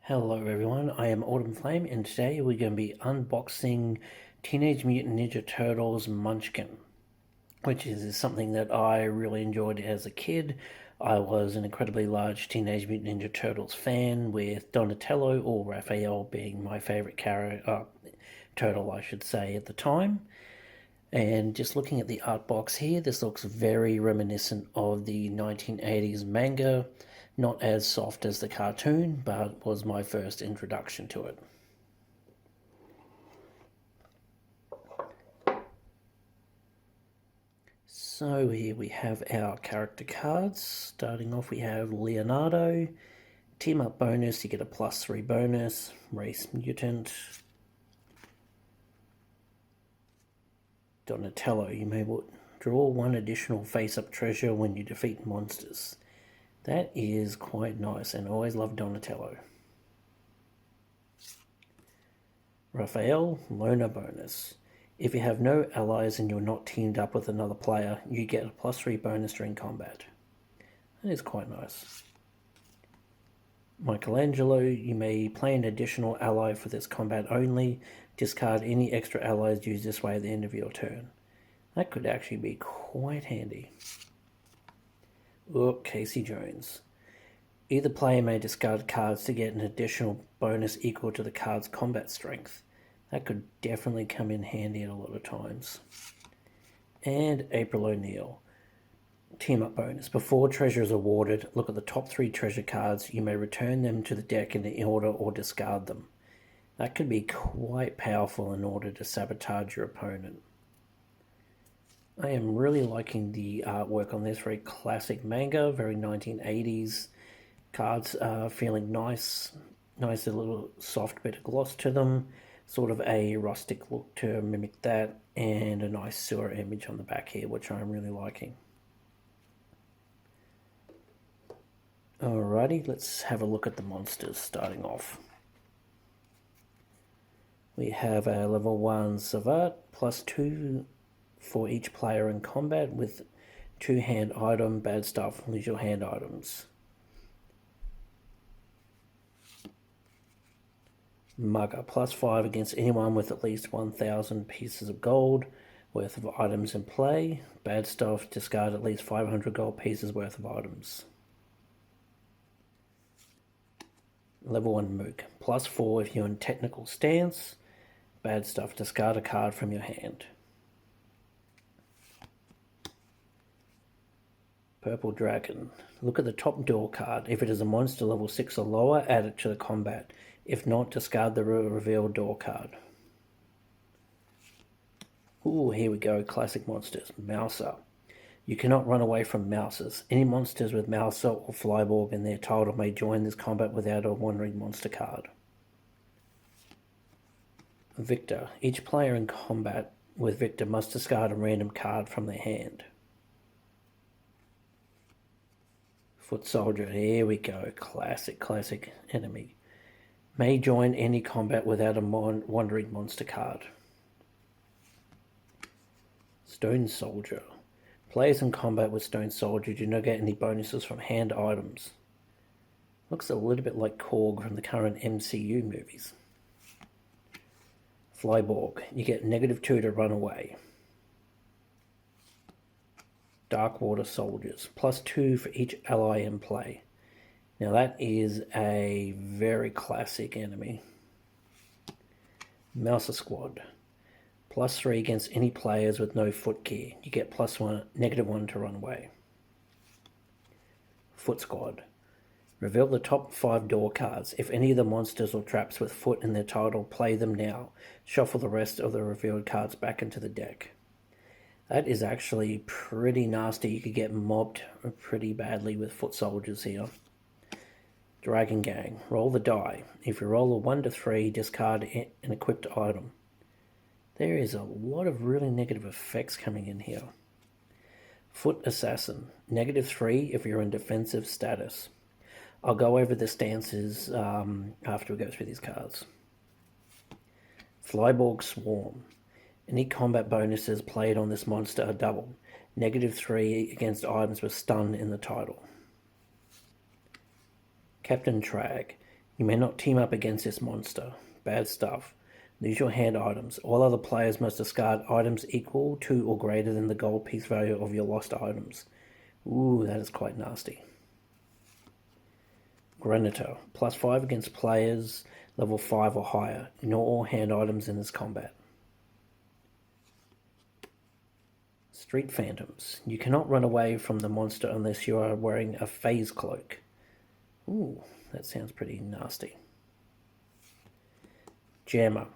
Hello everyone, I am Autumnflame and today we're going to be unboxing Teenage Mutant Ninja Turtles Munchkin, which is something that I really enjoyed as a kid. I was an incredibly large Teenage Mutant Ninja Turtles fan, with Donatello or Raphael being my favourite turtle, I should say, at the time. And just looking at the art box here, this looks very reminiscent of the 1980s manga. Not as soft as the cartoon, but was my first introduction to it. So here we have our character cards. Starting off we have Leonardo. Team up bonus, you get a +3 bonus. Race Mutant. Donatello, you may draw one additional face-up treasure when you defeat monsters. That is quite nice, and I always love Donatello. Raphael, loner bonus. If you have no allies and you're not teamed up with another player, you get a +3 bonus during combat. That is quite nice. Michelangelo, you may play an additional ally for this combat only. Discard any extra allies used this way at the end of your turn. That could actually be quite handy. Casey Jones. Either player may discard cards to get an additional bonus equal to the card's combat strength. That could definitely come in handy at a lot of times. And April O'Neil. Team up bonus. Before treasure is awarded, look at the top 3 treasure cards. You may return them to the deck in the order or discard them. That could be quite powerful in order to sabotage your opponent. I am really liking the artwork on this. Very classic manga, very 1980s. Cards are feeling nice. Nice little soft bit of gloss to them. Sort of a rustic look to mimic that. And a nice sewer image on the back here, which I'm really liking. Alrighty, let's have a look at the monsters starting off. We have a level 1 Savate, +2 for each player in combat with 2 hand item, bad stuff, lose your hand items. Mugger, +5 against anyone with at least 1,000 pieces of gold worth of items in play. Bad stuff, discard at least 500 gold pieces worth of items. Level 1 Mook, +4 if you're in technical stance. Bad stuff, discard a card from your hand. Purple Dragon. Look at the top door card. If it is a monster level 6 or lower, add it to the combat. If not, discard the revealed door card. Ooh, here we go. Classic monsters. Mouser. You cannot run away from Mousers. Any monsters with Mouser or Flyborg in their title may join this combat without a wandering monster card. Victor. Each player in combat with Victor must discard a random card from their hand. Foot Soldier, here we go. Classic enemy. May join any combat without a wandering monster card. Stone Soldier. Players in combat with Stone Soldier do not get any bonuses from hand items. Looks a little bit like Korg from the current MCU movies. Flyborg. You get -2 to run away. Darkwater Soldiers, +2 for each ally in play. Now that is a very classic enemy. Mouser Squad, +3 against any players with no foot gear. You get -1 to run away. Foot Squad. Reveal the top 5 door cards. If any of the monsters or traps with foot in their title, play them now. Shuffle the rest of the revealed cards back into the deck. That is actually pretty nasty. You could get mobbed pretty badly with foot soldiers here. Dragon Gang. Roll the die. If you roll a 1 to 3, discard an equipped item. There is a lot of really negative effects coming in here. Foot Assassin. -3 if you're in defensive status. I'll go over the stances after we go through these cards. Cyborg Swarm. Any combat bonuses played on this monster are doubled. -3 against items with stun in the title. Captain Trag. You may not team up against this monster. Bad stuff. Lose your hand items. All other players must discard items equal to or greater than the gold piece value of your lost items. Ooh, that is quite nasty. Granitor. +5 against players level 5 or higher. Ignore all hand items in this combat. Street Phantoms. You cannot run away from the monster unless you are wearing a phase cloak. Ooh, that sounds pretty nasty. Jammer.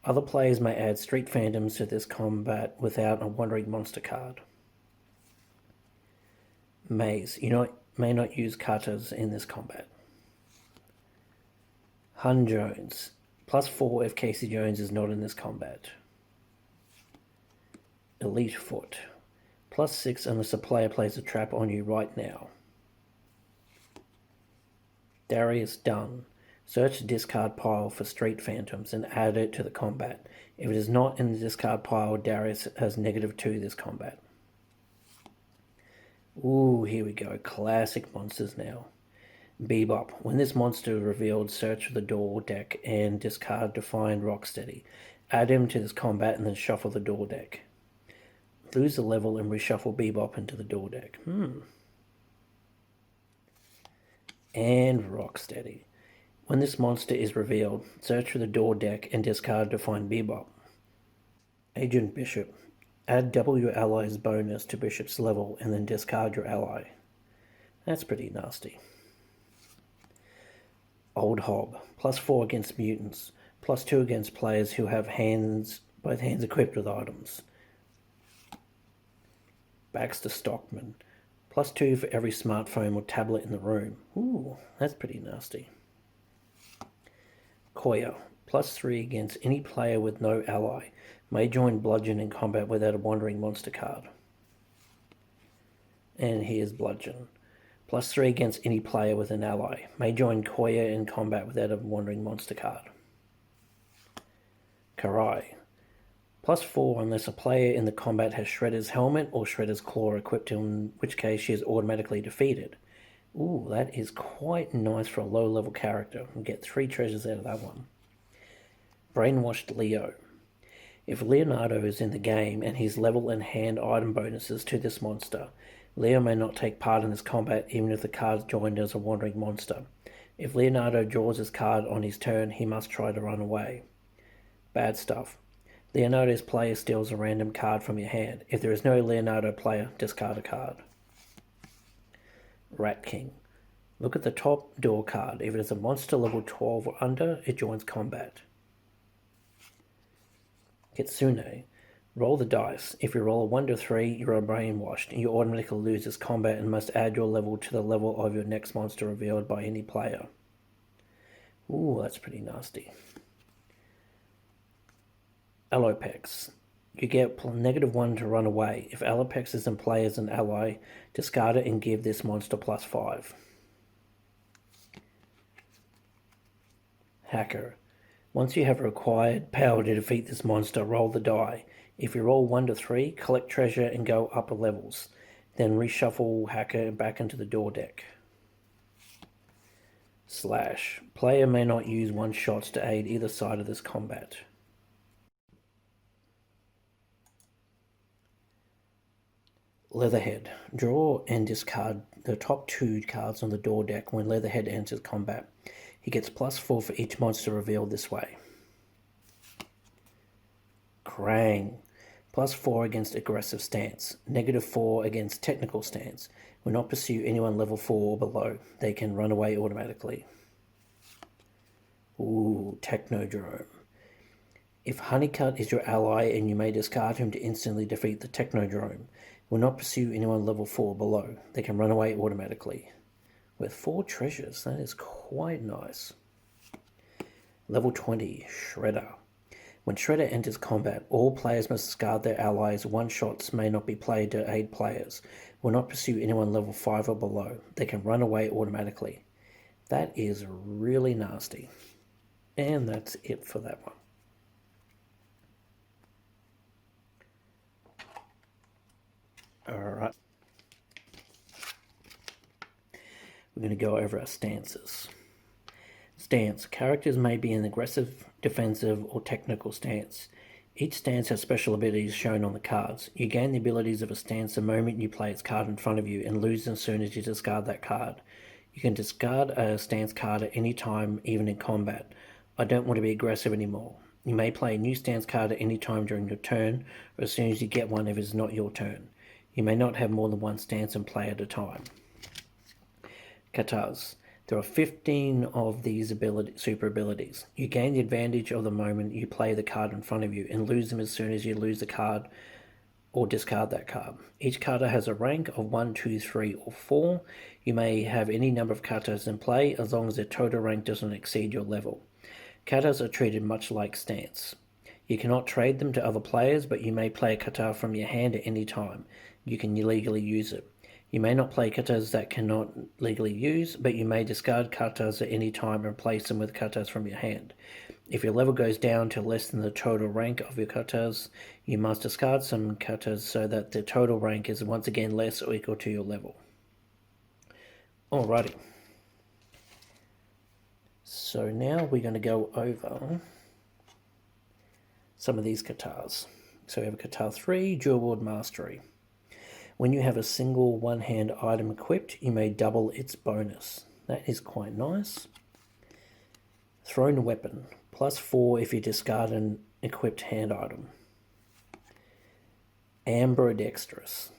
Other players may add Street Phantoms to this combat without a Wandering Monster card. Maze. You may not use katas in this combat. Hun Jones. +4 if Casey Jones is not in this combat. Elite Foot. +6 unless a player plays a trap on you right now. Darius Dunn. Search the discard pile for Street Phantoms and add it to the combat. If it is not in the discard pile, Darius has -2 this combat. Ooh, here we go. Classic monsters now. Bebop. When this monster is revealed, search for the door deck and discard Defiant Rocksteady. Add him to this combat and then shuffle the door deck. Lose a level and reshuffle Bebop into the door deck. And Rocksteady. When this monster is revealed, search for the door deck and discard Defiant Bebop. Agent Bishop. Add double your ally's bonus to Bishop's level and then discard your ally. That's pretty nasty. Old Hob. +4 against mutants. +2 against players who have both hands equipped with items. Baxter Stockman. +2 for every smartphone or tablet in the room. Ooh, that's pretty nasty. Koya. +3 against any player with no ally. May join Bludgeon in combat without a Wandering Monster card. And here's Bludgeon. +3 against any player with an ally. May join Koya in combat without a Wandering Monster card. Karai. +4 unless a player in the combat has Shredder's Helmet or Shredder's Claw equipped, in which case she is automatically defeated. Ooh, that is quite nice for a low-level character. We'll get 3 treasures out of that one. Brainwashed Leo. If Leonardo is in the game and his level and hand item bonuses to this monster, Leo may not take part in this combat even if the card is joined as a Wandering Monster. If Leonardo draws his card on his turn, he must try to run away. Bad stuff. Leonardo's player steals a random card from your hand. If there is no Leonardo player, discard a card. Rat King. Look at the top door card. If it is a monster level 12 or under, it joins combat. Kitsune. Roll the dice. If you roll a 1 to 3, you are brainwashed. You automatically lose this combat and must add your level to the level of your next monster revealed by any player. Ooh, that's pretty nasty. Alopex. You get -1 to run away. If Alopex is in play as an ally, discard it and give this monster +5. Hacker. Once you have required power to defeat this monster, roll the die. If you roll 1 to 3, collect treasure and go upper levels. Then reshuffle Hacker back into the door deck. Slash. Player may not use one-shots to aid either side of this combat. Leatherhead. Draw and discard the top 2 cards on the door deck when Leatherhead enters combat. He gets +4 for each monster revealed this way. Krang. +4 against aggressive stance. -4 against technical stance. Will not pursue anyone level 4 or below. They can run away automatically. Ooh, Technodrome. If Honeycut is your ally and you may discard him to instantly defeat the Technodrome. Will not pursue anyone level 4 or below. They can run away automatically. With 4 treasures, that is quite nice. Level 20, Shredder. When Shredder enters combat, all players must discard their allies. One-shots may not be played to aid players. Will not pursue anyone level 5 or below. They can run away automatically. That is really nasty. And that's it for that one. Alright. We're going to go over our stances. Stance. Characters may be in aggressive, defensive, or technical stance. Each stance has special abilities shown on the cards. You gain the abilities of a stance the moment you play its card in front of you and lose as soon as you discard that card. You can discard a stance card at any time, even in combat. I don't want to be aggressive anymore. You may play a new stance card at any time during your turn, or as soon as you get one if it's not your turn. You may not have more than one stance in play at a time. Katas. There are 15 of these super abilities. You gain the advantage of the moment you play the card in front of you and lose them as soon as you lose the card or discard that card. Each kata has a rank of 1, 2, 3, or 4. You may have any number of katas in play as long as their total rank doesn't exceed your level. Katas are treated much like stance. You cannot trade them to other players, but you may play a kata from your hand at any time. You can legally use it. You may not play katas that cannot legally use, but you may discard katas at any time and replace them with katas from your hand. If your level goes down to less than the total rank of your katas, you must discard some katas so that the total rank is once again less or equal to your level. Alrighty. So now we're going to go over some of these katas. So we have a kata 3, Dual Wield Mastery. When you have a single one-hand item equipped, you may double its bonus. That is quite nice. Thrown Weapon, +4 if you discard an equipped hand item. Ambidextrous.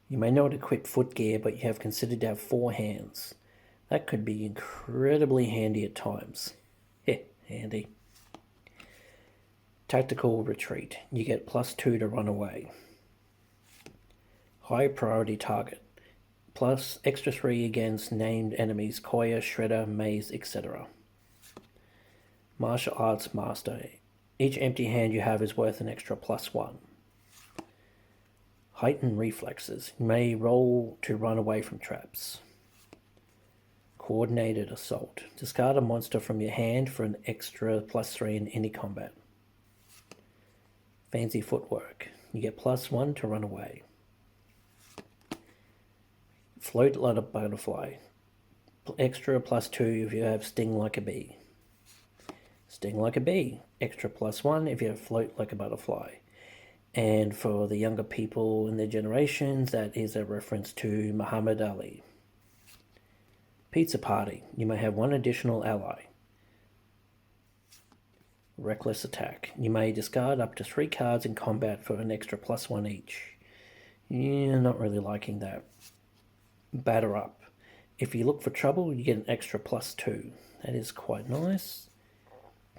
You may not equip footgear, but you have considered to have 4 hands. That could be incredibly handy at times. Handy. Tactical Retreat. You get +2 to run away. High Priority Target. Plus extra 3 against named enemies, Koya, Shredder, Maze, etc. Martial Arts Master. Each empty hand you have is worth an extra +1. Heightened Reflexes. You may roll to run away from traps. Coordinated Assault. Discard a monster from your hand for an extra +3 in any combat. Fancy Footwork. You get +1 to run away. Float like a butterfly. Extra +2 if you have Sting like a bee. Sting like a bee. Extra +1 if you have Float like a butterfly. And for the younger people in their generations, that is a reference to Muhammad Ali. Pizza Party. You may have 1 additional ally. Reckless Attack. You may discard up to 3 cards in combat for an extra +1 each. Yeah, not really liking that. Batter Up. If you look for trouble, you get an extra +2. That is quite nice.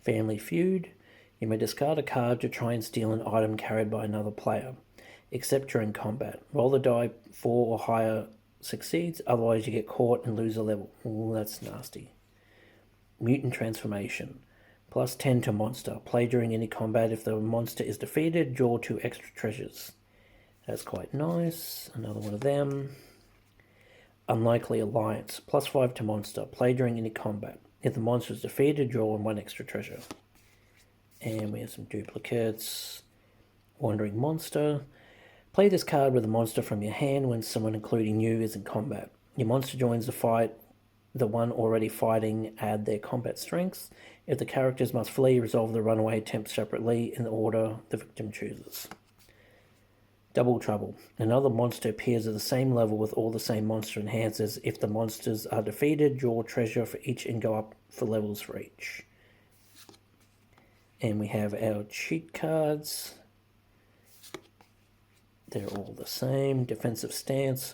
Family Feud. You may discard a card to try and steal an item carried by another player, except during combat. Roll the die 4 or higher succeeds, otherwise you get caught and lose a level. Ooh, that's nasty. Mutant Transformation. +10 to monster. Play during any combat. If the monster is defeated, draw 2 extra treasures. That's quite nice. Another one of them. Unlikely Alliance. +5 to monster. Play during any combat. If the monster is defeated, draw 1 extra treasure. And we have some duplicates. Wandering Monster. Play this card with a monster from your hand when someone including you is in combat. Your monster joins the fight. The one already fighting add their combat strengths. If the characters must flee, resolve the runaway attempt separately in the order the victim chooses. Double Trouble. Another monster appears at the same level with all the same monster enhancers. If the monsters are defeated, draw treasure for each and go up for levels for each. And we have our cheat cards. They're all the same. Defensive Stance.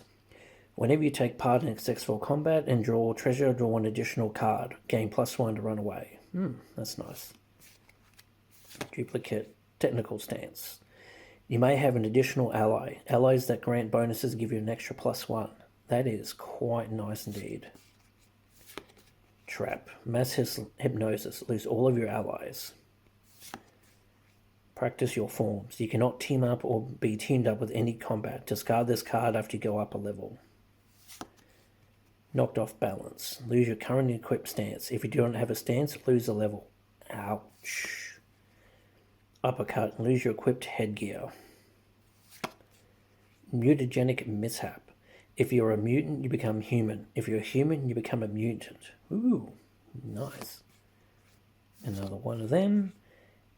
Whenever you take part in successful combat and draw treasure, draw 1 additional card. Gain +1 to run away. That's nice. Duplicate Technical Stance. You may have an additional ally. Allies that grant bonuses give you an extra +1. That is quite nice indeed. Trap. Mass Hypnosis. Lose all of your allies. Practice your forms. You cannot team up or be teamed up with any combat. Discard this card after you go up a level. Knocked Off Balance. Lose your current equipped stance. If you do not have a stance, lose a level. Ouch. Uppercut. Lose your equipped headgear. Mutagenic Mishap. If you're a mutant, you become human. If you're a human, you become a mutant. Ooh, nice. Another one of them.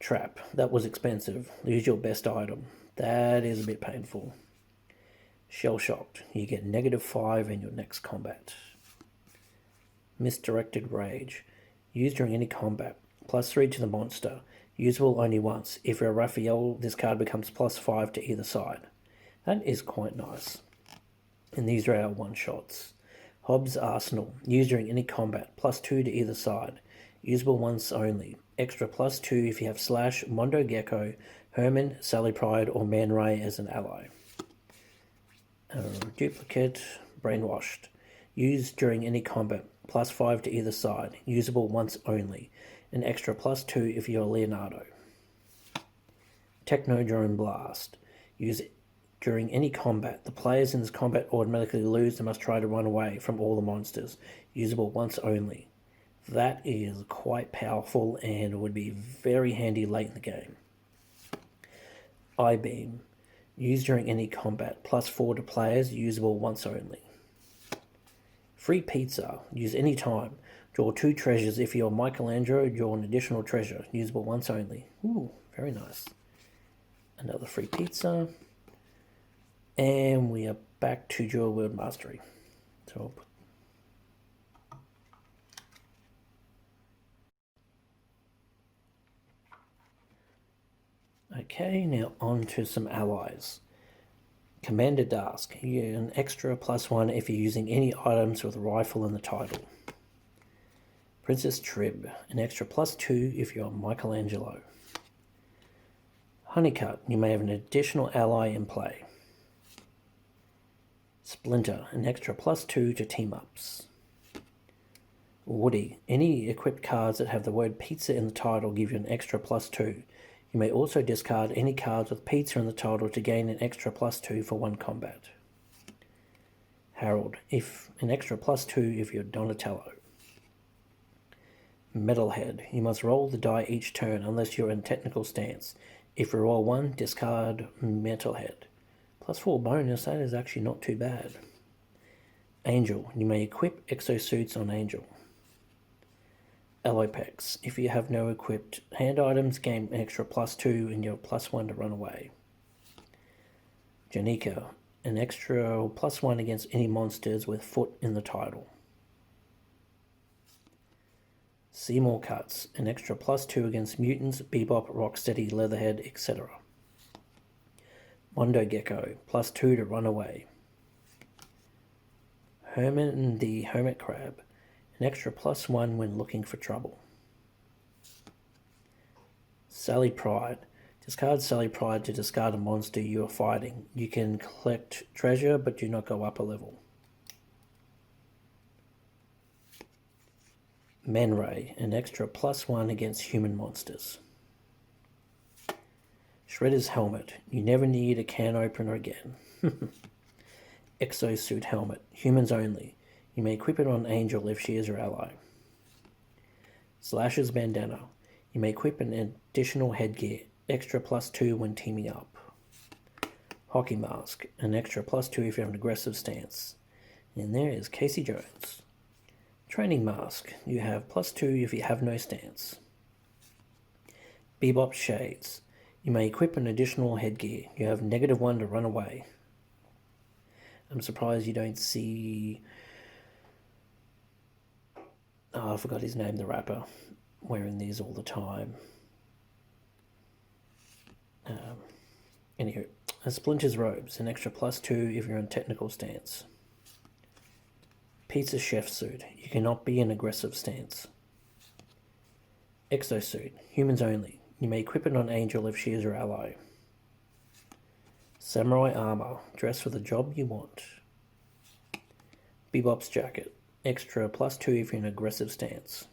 Trap. That was expensive. Lose your best item. That is a bit painful. Shell Shocked. You get -5 in your next combat. Misdirected Rage. Used during any combat. +3 to the monster. Usable only once. If you're Raphael, this card becomes +5 to either side. That is quite nice. And these are our one-shots. Hobbs Arsenal. Used during any combat. +2 to either side. Usable once only. Extra +2 if you have Slash, Mondo Gecko, Herman, Sally Pride, or Man Ray as an ally. Duplicate. Brainwashed. Used during any combat. +5 to either side. Usable once only. An extra +2 if you're Leonardo. Technodrome Blast. Use it during any combat. The players in this combat automatically lose and must try to run away from all the monsters. Usable once only. That is quite powerful and would be very handy late in the game. I-Beam. Used during any combat. +4 to players. Usable once only. Free Pizza. Use any time. Draw 2 treasures. If you're Michelangelo, draw an additional treasure. Usable once only. Ooh, very nice. Another free pizza. And we are back to Dual Word Mastery. So I'll put okay, now on to some allies. Commander Dask. You get an extra +1 if you're using any items with a rifle in the title. Princess Trib. An extra +2 if you're Michelangelo. Honeycut. You may have an additional ally in play. Splinter. An extra +2 to team-ups. Woody. Any equipped cards that have the word pizza in the title give you an extra +2. You may also discard any cards with pizza in the title to gain an extra +2 for one combat. Harold. An extra +2 if you're Donatello. Metalhead. You must roll the die each turn unless you're in technical stance. If you roll 1, discard Metalhead. +4 bonus, that is actually not too bad. Angel. You may equip exosuits on Angel. Alopex. If you have no equipped hand items, gain an extra +2 and you're +1 to run away. Janika. An extra +1 against any monsters with foot in the title. Seymour Cuts. An extra +2 against mutants, Bebop, Rocksteady, Leatherhead, etc. Mondo Gecko. +2 to run away. Herman the Hermit Crab. An extra +1 when looking for trouble. Sally Pride. Discard Sally Pride to discard a monster you are fighting. You can collect treasure but do not go up a level. Man Ray. An extra +1 against human monsters. Shredder's Helmet. You never need a can opener again. Exosuit Helmet. Humans only. You may equip it on Angel if she is your ally. Slasher's Bandana. You may equip an additional headgear, extra +2 when teaming up. Hockey Mask. An extra +2 if you have an aggressive stance. And there is Casey Jones. Training Mask. You have +2 if you have no stance. Bebop Shades. You may equip an additional headgear. You have -1 to run away. I'm surprised you don't see... Oh, I forgot his name, the rapper, wearing these all the time. Anywho, Splinter's Robes, an extra +2 if you're in technical stance. Pizza Chef Suit, you cannot be in aggressive stance. Exosuit, humans only. You may equip it on Angel if she is your ally. Samurai Armor, dress for the job you want. Bebop's Jacket, extra +2 if you're in aggressive stance.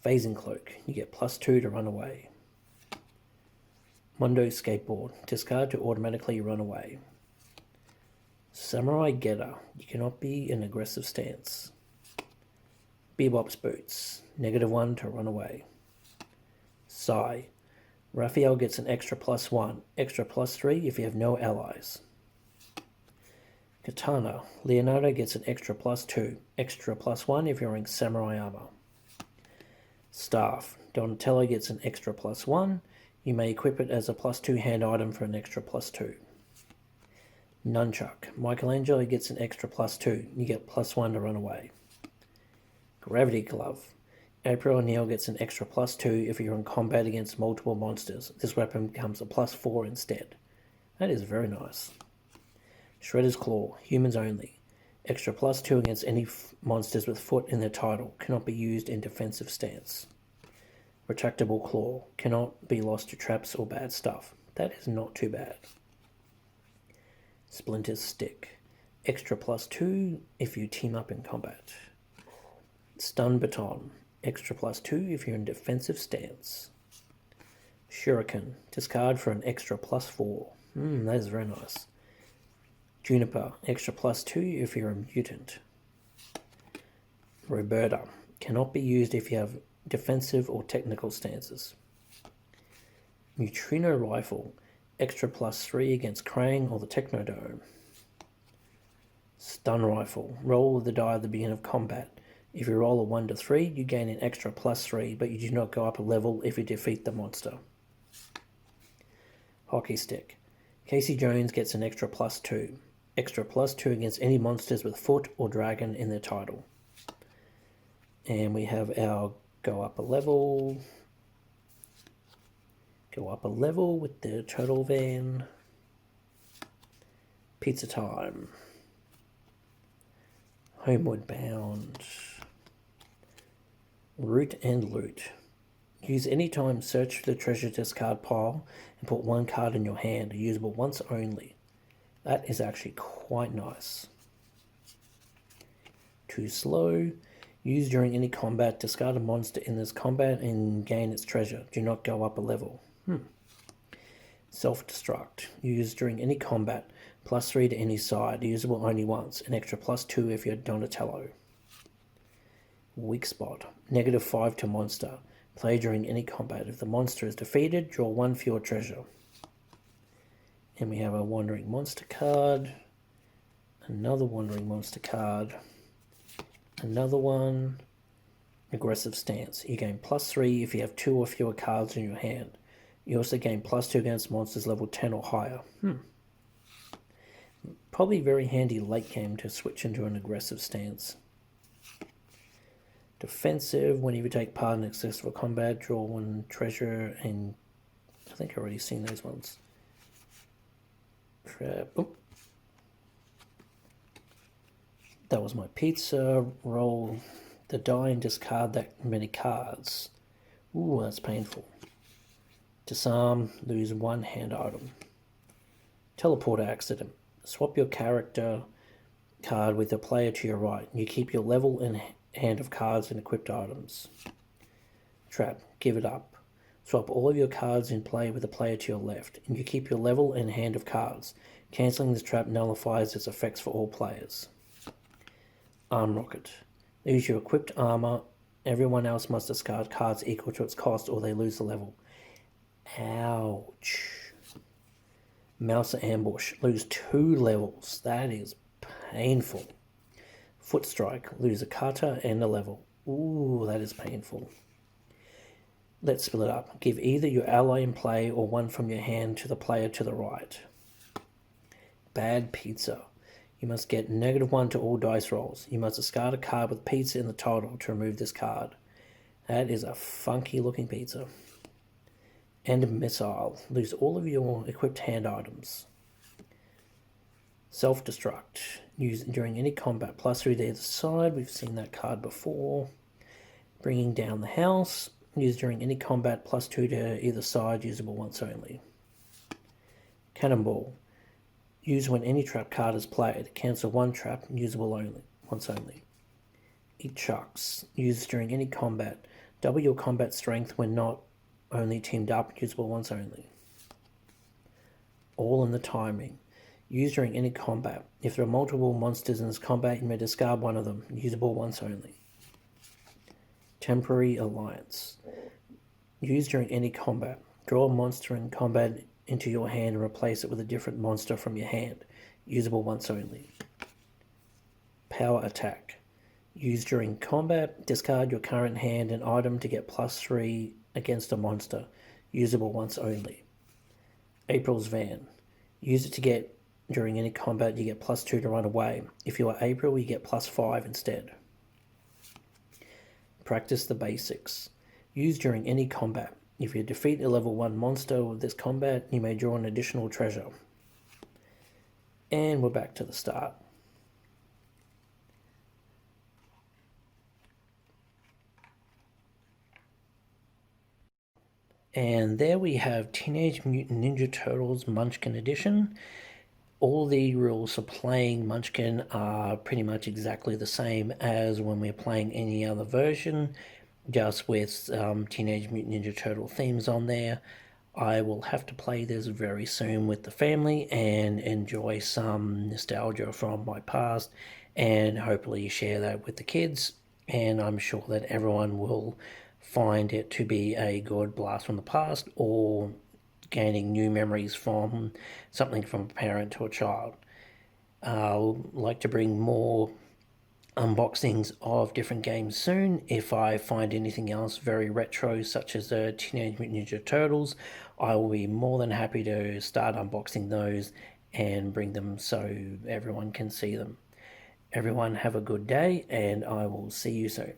Phasing Cloak, you get +2 to run away. Mondo Skateboard, discard to automatically run away. Samurai Getter, you cannot be in aggressive stance. Bebop's Boots, -1 to run away. Sai, Raphael gets an extra +1, extra +3 if you have no allies. Katana, Leonardo gets an extra +2, extra +1 if you're wearing samurai armor. Staff. Donatello gets an extra +1. You may equip it as a +2 hand item for an extra +2. Nunchuck. Michelangelo gets an extra +2. You get +1 to run away. Gravity Glove. April O'Neil gets an extra +2 if you're in combat against multiple monsters. This weapon becomes a +4 instead. That is very nice. Shredder's Claw. Humans only. Extra +2 against any monsters with foot in their title. Cannot be used in defensive stance. Retractable Claw. Cannot be lost to traps or bad stuff. That is not too bad. Splinter's Stick. Extra +2 if you team up in combat. Stun Baton. Extra +2 if you're in defensive stance. Shuriken. Discard for an extra +4. That is very nice. Juniper. Extra +2 if you're a mutant. Roberta. Cannot be used if you have defensive or technical stances. Neutrino Rifle. Extra +3 against Krang or the Technodome. Stun Rifle. Roll the die at the beginning of combat. If you roll a 1 to 3, you gain an extra +3, but you do not go up a level if you defeat the monster. Hockey Stick. Casey Jones gets an extra +2. Extra +2 against any monsters with foot or dragon in their title. And we have our go up a level with the Turtle Van. Pizza Time. Homeward Bound. Root and Loot. Use any time, search for the treasure discard pile and put one card in your hand, usable once only. That is actually quite nice. Too Slow. Use during any combat, discard a monster in this combat and gain its treasure. Do not go up a level. Self-Destruct. Use during any combat, +3 to any side, usable only once, an extra +2 if you're Donatello. Weak Spot. -5 to monster. Play during any combat. If the monster is defeated, draw 1 for your treasure. And we have a Wandering Monster card. Another Wandering Monster card. Another one. Aggressive Stance. You gain +3 if you have 2 or fewer cards in your hand. You also gain +2 against monsters level 10 or higher. Probably very handy late game to switch into an aggressive stance. Defensive. Whenever you take part in successful combat, draw 1 treasure, and I think I've already seen those ones. Trap. That was my pizza. Roll the die and discard that many cards. Ooh, that's painful. Disarm, lose 1 hand item. Teleporter accident. Swap your character card with the player to your right. You keep your level and hand of cards and equipped items. Trap. Give it up. Swap all of your cards in play with the player to your left, and you keep your level and hand of cards. Cancelling this trap nullifies its effects for all players. Arm Rocket. Lose your equipped armor. Everyone else must discard cards equal to its cost or they lose the level. Ouch. Mouse Ambush. Lose 2 levels. That is painful. Foot Strike. Lose a kata and a level. Ooh, that is painful. Let's split it up. Give either your ally in play or 1 from your hand to the player to the right. Bad Pizza. You must get -1 to all dice rolls. You must discard a card with pizza in the title to remove this card. That is a funky looking pizza. And Missile. Lose all of your equipped hand items. Self-Destruct. Use during any combat, +3 to either side. We've seen that card before. Bringing Down the House. Use during any combat, +2 to either side, usable once only. Cannonball. Use when any trap card is played. Cancel 1 trap, usable once only. Eat Chucks. Use during any combat. Double your combat strength when not only teamed up, usable once only. All in the Timing. Use during any combat. If there are multiple monsters in this combat, you may discard 1 of them, usable once only. Temporary Alliance. Use during any combat. Draw a monster in combat into your hand and replace it with a different monster from your hand, usable once only. Power Attack. Used during combat, discard your current hand and item to get +3 against a monster. Usable once only. April's Van. Use it to get, during any combat, you get +2 to run away. If you are April, you get +5 instead. Practice the Basics. Used during any combat. If you defeat a level 1 monster with this combat, you may draw an additional treasure. And we're back to the start. And there we have Teenage Mutant Ninja Turtles Munchkin Edition. All the rules for playing Munchkin are pretty much exactly the same as when we're playing any other version, just with Teenage Mutant Ninja Turtle themes on there. I will have to play this very soon with the family and enjoy some nostalgia from my past and hopefully share that with the kids. And I'm sure that everyone will find it to be a good blast from the past or gaining new memories from something from a parent to a child. I'll like to bring more unboxings of different games soon. If I find anything else very retro, such as the Teenage Mutant Ninja Turtles, I will be more than happy to start unboxing those and bring them so everyone can see them. Everyone have a good day, and I will see you soon.